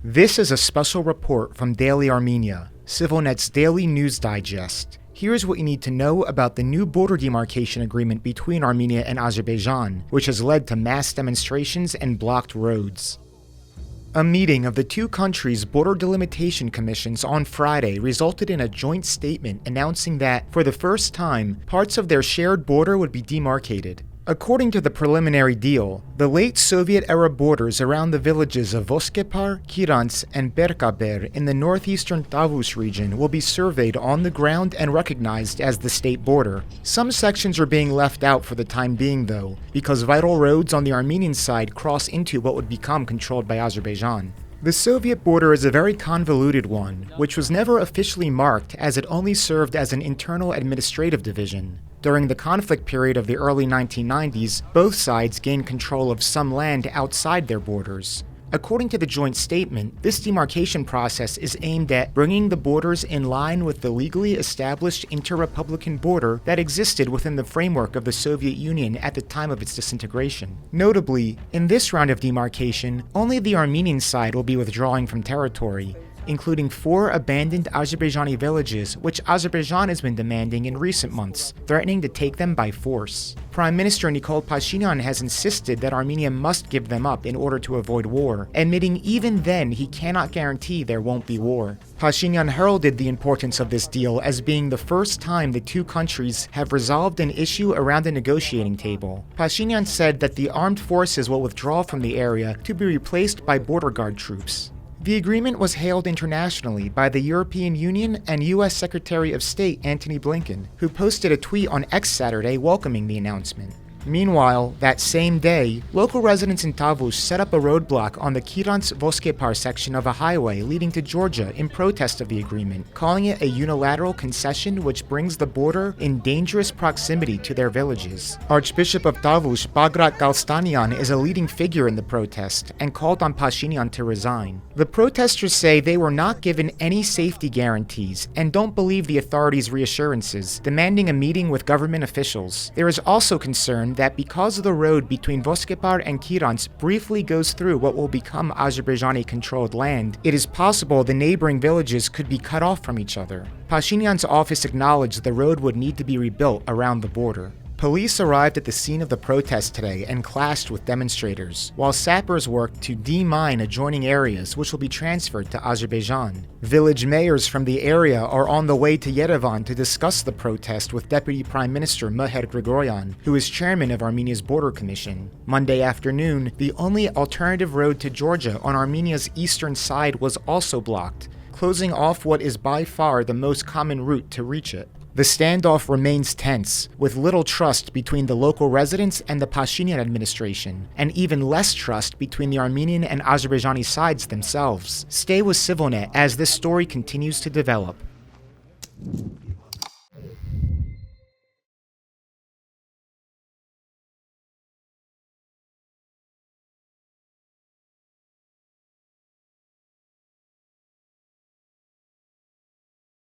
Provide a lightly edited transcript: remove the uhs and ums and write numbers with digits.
This is a special report from Daily Armenia, ＳիվիլNeթ's daily news digest. Here's what you need to know about the new border demarcation agreement between Armenia and Azerbaijan, which has led to mass demonstrations and blocked roads. A meeting of the two countries' border delimitation commissions on Friday resulted in a joint statement announcing that, for the first time, parts of their shared border would be demarcated. According to the preliminary deal, the late Soviet-era borders around the villages of Voskepar, Kirans, and Berkaber in the northeastern Tavush region will be surveyed on the ground and recognized as the state border. Some sections are being left out for the time being, though, because vital roads on the Armenian side cross into what would become controlled by Azerbaijan. The Soviet border is a very convoluted one, which was never officially marked as it only served as an internal administrative division. During the conflict period of the early 1990s, both sides gained control of some land outside their borders. According to the joint statement, this demarcation process is aimed at bringing the borders in line with the legally established inter-republican border that existed within the framework of the Soviet Union at the time of its disintegration. Notably, in this round of demarcation, only the Armenian side will be withdrawing from territory, including 4 abandoned Azerbaijani villages which Azerbaijan has been demanding in recent months, threatening to take them by force. Prime Minister Nikol Pashinyan has insisted that Armenia must give them up in order to avoid war, admitting even then he cannot guarantee there won't be war. Pashinyan heralded the importance of this deal as being the first time the two countries have resolved an issue around a negotiating table. Pashinyan said that the armed forces will withdraw from the area to be replaced by border guard troops. The agreement was hailed internationally by the European Union and U.S. Secretary of State Antony Blinken, who posted a tweet on X Saturday welcoming the announcement. Meanwhile, that same day, local residents in Tavush set up a roadblock on the Kirans-Voskepar section of a highway leading to Georgia in protest of the agreement, calling it a unilateral concession which brings the border in dangerous proximity to their villages. Archbishop of Tavush, Bagrat Galstanian, is a leading figure in the protest and called on Pashinyan to resign. The protesters say they were not given any safety guarantees and don't believe the authorities' reassurances, demanding a meeting with government officials. There is also concern that because the road between Voskepar and Kirans briefly goes through what will become Azerbaijani-controlled land, it is possible the neighboring villages could be cut off from each other. Pashinyan's office acknowledged the road would need to be rebuilt around the border. Police arrived at the scene of the protest today and clashed with demonstrators, while sappers worked to demine adjoining areas which will be transferred to Azerbaijan. Village mayors from the area are on the way to Yerevan to discuss the protest with Deputy Prime Minister Meher Grigoryan, who is chairman of Armenia's Border Commission. Monday afternoon, the only alternative road to Georgia on Armenia's eastern side was also blocked, closing off what is by far the most common route to reach it. The standoff remains tense, with little trust between the local residents and the Pashinyan administration, and even less trust between the Armenian and Azerbaijani sides themselves. Stay with SivilNet as this story continues to develop.